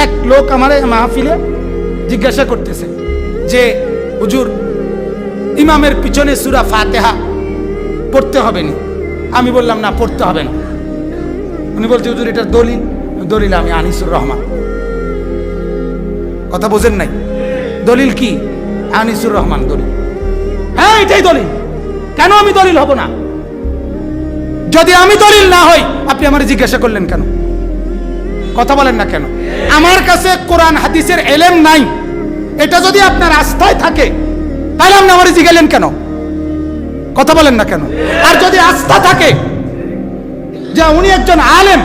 এক লোক আমার মাহফিলে জিজ্ঞাসা করতেছে যে হুজুর, ইমামের পিছনে সূরা ফাতিহা পড়তে হবে না? আমি বললাম না, পড়তে হবে না। উনি বলছে হুজুর এটার দলিল। দলিল আমি আনিসুর রহমান। কথা বোঝেন নাই? দলিল কি? আনিসুর রহমান দলিল। হ্যাঁ, এটাই দলিল। কেন আমি দলিল হব না? যদি আমি দলিল না হই, আপনি আমার জিজ্ঞাসা করলেন কেন? কথা বলেন না কেন? আমার কাছে কোরআন হাদিসের এলেম নাই, এটা যদি আপনার আস্থায় থাকে তাহলে আপনি আমার জিজ্ঞাসা কেন? কথা বলেন না কেন? আর যদি আস্থা থাকে যে উনি একজন আলেম,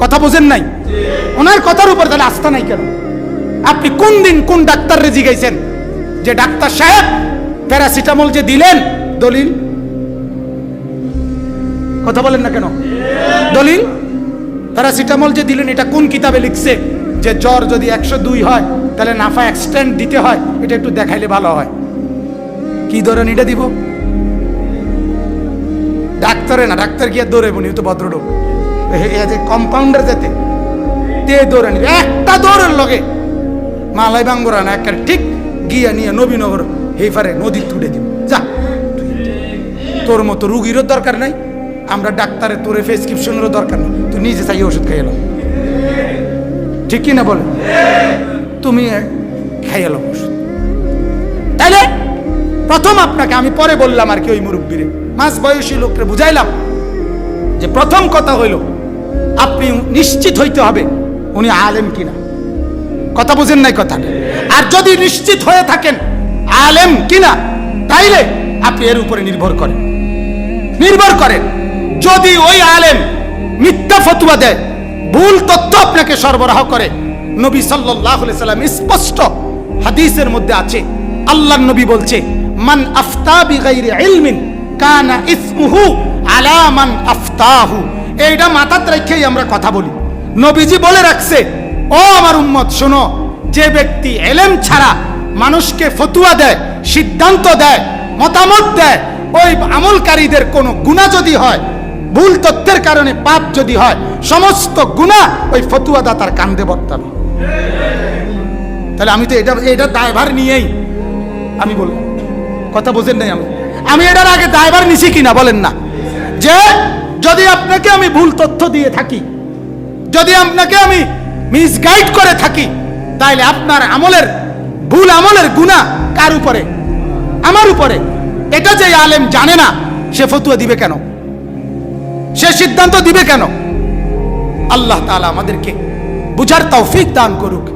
কথা বোঝেন নাই, ওনার কথার উপর তাহলে আস্থা নাই কেন? আপনি কোন দিন কোন ডাক্তাররে জিজ্ঞাসেন যে ডাক্তার সাহেব প্যারাসিটামল যে দিলেন দলিল? কথা বলেন না কেন? দলিল প্যারাসিটামল যে দিলেন এটা কোন কিতাবে লিখছে যে জ্বর যদি 102 হয় তাহলে নাফা এক্সটেন্ড দিতে হয়? এটা একটু দেখাইলে ভালো হয়। কি ধরেন এটা দিব? ডাক্তারে না, ডাক্তার কি আর দৌড়ে বনি? তো ভদ্রলোক কম্পাউন্ডার যেতে তে দৌড়ে নিবে একটা দৌড়ের লগে মালাই বাঙ্গুরা না, একটা ঠিক গিয়া নিয়ে নবীনগর হেফারে নদী তুলে দিব। যা, তোর মতো রুগীরও দরকার নাই, আমরা ডাক্তারের তোরে প্রেসক্রিপশনেরও দরকার নেই, তুই নিজে চাই ওষুধ খাইয়ে এলো। ঠিক কি না বলে? তুমি খাইয়ে এলো ওষুধ। তাইলে প্রথম আপনাকে আমি পরে বললাম আর কি, ওই মুরব্বীরে মাঝ বয়সী লোককে বুঝাইলাম যে প্রথম কথা হইল আপনি নিশ্চিত হইতে হবে উনি আলেম কিনা। কথা বুঝেন নাই কথা? আর যদি নিশ্চিত হয়ে থাকেন আলেম কিনা, তাইলে আপনি এর উপরে নির্ভর করেন। যদি ওই আলেম মিথ্যা ফতোয়া দেয়, ভুল তথ্য আপনাকে সরবরাহ করে, নবী সাল্লাল্লাহু আলাইহি সাল্লাম স্পষ্ট হাদিসের মধ্যে আছে, আল্লাহর নবী বলছে মান আফতা বিগাইরি ইলমিন কানা ইসমুহু আলা মান আফতাহু। এইটা মাথায় রেখেই আমরা কথা বলি। নবীজি বলে রাখছে, ও আমার উম্মত শোনো, যে ব্যক্তি এলেম ছাড়া মানুষকে ফতোয়া দেয়, সিদ্ধান্ত দেয়, মতামত দেয়, ওই আমলকারীদের কোনো গুনাহ যদি হয়, ভুল তথ্যের কারণে পাপ যদি হয়, সমস্ত গুনাহ ওই ফতোয়াদাতার কাঁধে বর্তাবে। তাহলে আমি তো এটা দায়ভার নিয়েই আমি বললাম। কথা বোঝেন নাই? আমি এটার আগে দায়ভার নিছি কিনা বলেন না? যে যদি আপনাকে আমি ভুল তথ্য দিয়ে থাকি, যদি আপনাকে আমি মিসগাইড করে থাকি, তাইলে আপনার আমলের ভুল আমলের গুনাহ কার উপরে? আমার উপরে। এটা যে আলেম জানে না, সে ফতোয়া দিবে কেন? সে সিদ্ধান্ত দিবে কেন? আল্লাহ তাআলা আমাদেরকে বুঝার তৌফিক দান করুক।